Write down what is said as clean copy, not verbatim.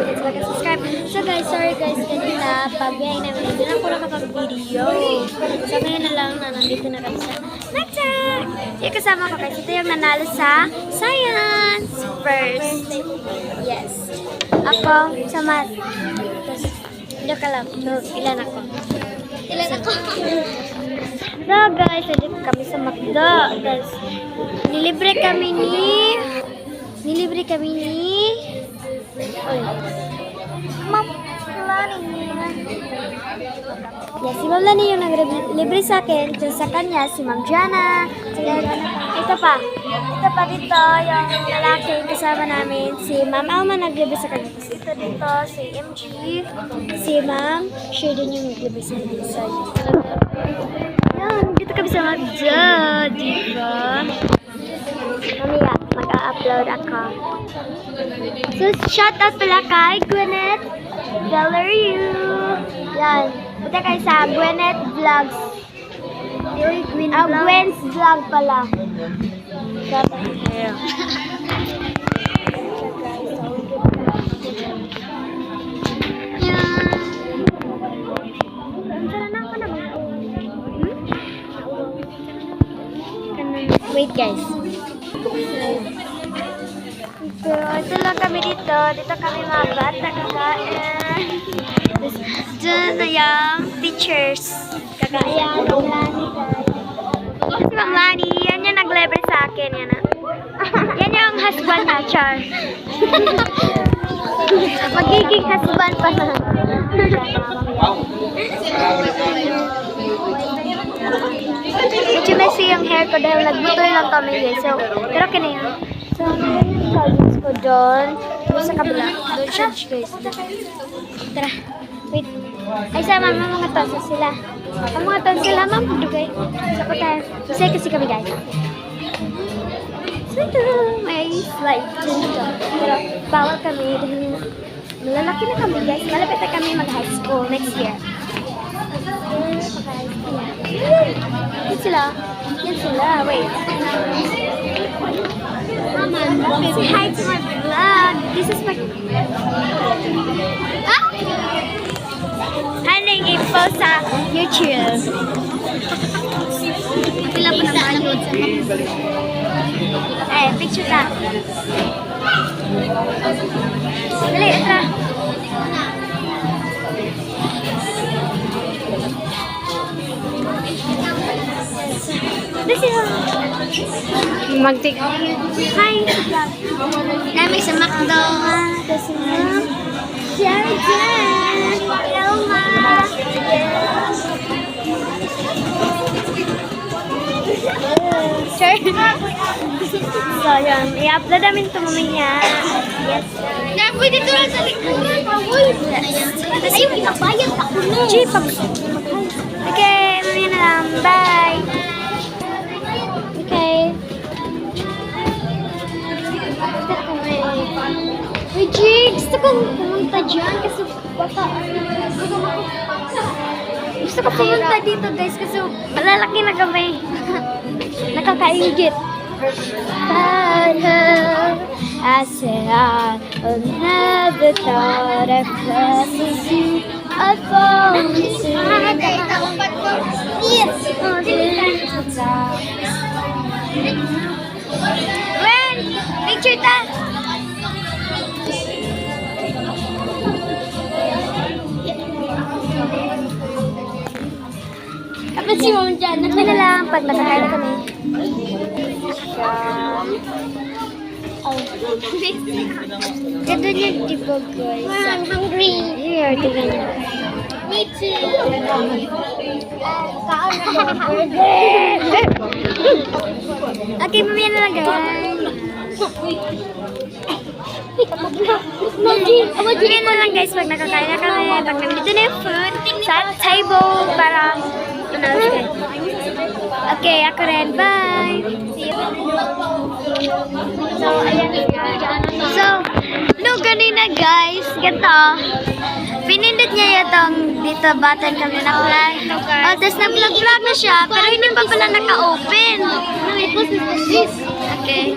don't forget to subscribe. So guys, sorry guys, kanina, pag-biyay namin, hindi lang ko nakapag-video. So ngayon na lang na nandito na kami sa Nagtag! Yung kasama ko guys, ito yung nanalo sa Science first. Yes. Ako, sa math. Joke lang. Ilan ako? Ilan ako? So guys, nandito kami sa McDo. Guys, nilibre kami ni... Oy. Ma'am Lani. Yes, si Ma'am Lani yung naglibre sa akin. Tapos sa kanya, si Ma'am Jana. Ito pa dito, yung lalaki kasama namin. Si Ma'am Alma naglibre sa kanya. Tapos ito dito, si MG. Si Ma'am Shea din yung naglibre sa kanya. So, yan, dito kami sa McDo. Diba? Mamaya, mag-upload ako. So, shout out pala kay Gwyneth Valerio. Yan. Punta kayo sa Gwyneth Vlogs. Gwen's Vlog pala. Shout out. Yeah. Wait guys. Ito lang kami dito. Dito kami mga bata kakain. Diyan na yung teachers. Kakain. Si Ma'am Lani. Yan yung nag-lever sa akin. Yan na. Yan yung husband na, Char. Magiging husband pa na. Medyo messy yung hair ko dahil nagbutol lang kami guys. So, pero okay na yan. So, yung cousins ko doon. Sa kabila. Doon siya guys. Tara. Wait. Ay, sama mga tonsa sila. Ang mga tonsa sila, ma'am. Dugay. So, po tayo. Say kasi kami guys. So, ito. May slide dito. Pero, bawal kami. Dahil malalaki na kami guys. Malapit na kami mag-high school next year. Yan sila. Yan sila. Wait. Say hi to my vlog. This is my... Ah! Ano yung i-post sa YouTube? Pila pa naman yun sa picture ta. Dali, itra. Mag-tik. Hi! Namin sa McDo. Kasi na. Sheridan! Elma! Sure. So, yun. I-upload namin ito mamaya. Yes. Pwede ito lang sa likuran. Kasi yung pinabayad ako na. Gee, okay, mamaya na lang. Bye! Okay. Uy, Jay, gusto kong pumunta dyan kasi baka gusto ko pumunta dito guys kasi malalaki na kami. Nakakaingit. I said I'll never thought I'd promise you I'd fall into when picture that. Kapag si Mom dyan, na lang pag nakakain na kami. Ganda niya, di ba guys? I'm hungry. Here, tingnan niyo. Me too. Kaon na ko ng burger. Okay, mamaya na lang guys. Mamaya na lang guys pag nakakain na kami. Pag nandito na yung food sa table para okay, ako rin. Bye! So, ayan. So, no, ganina guys. Ganito. Pinindot niya itong dito button kami na flag. Tapos nag-vlog na siya, pero hindi pa pala naka-open. Okay.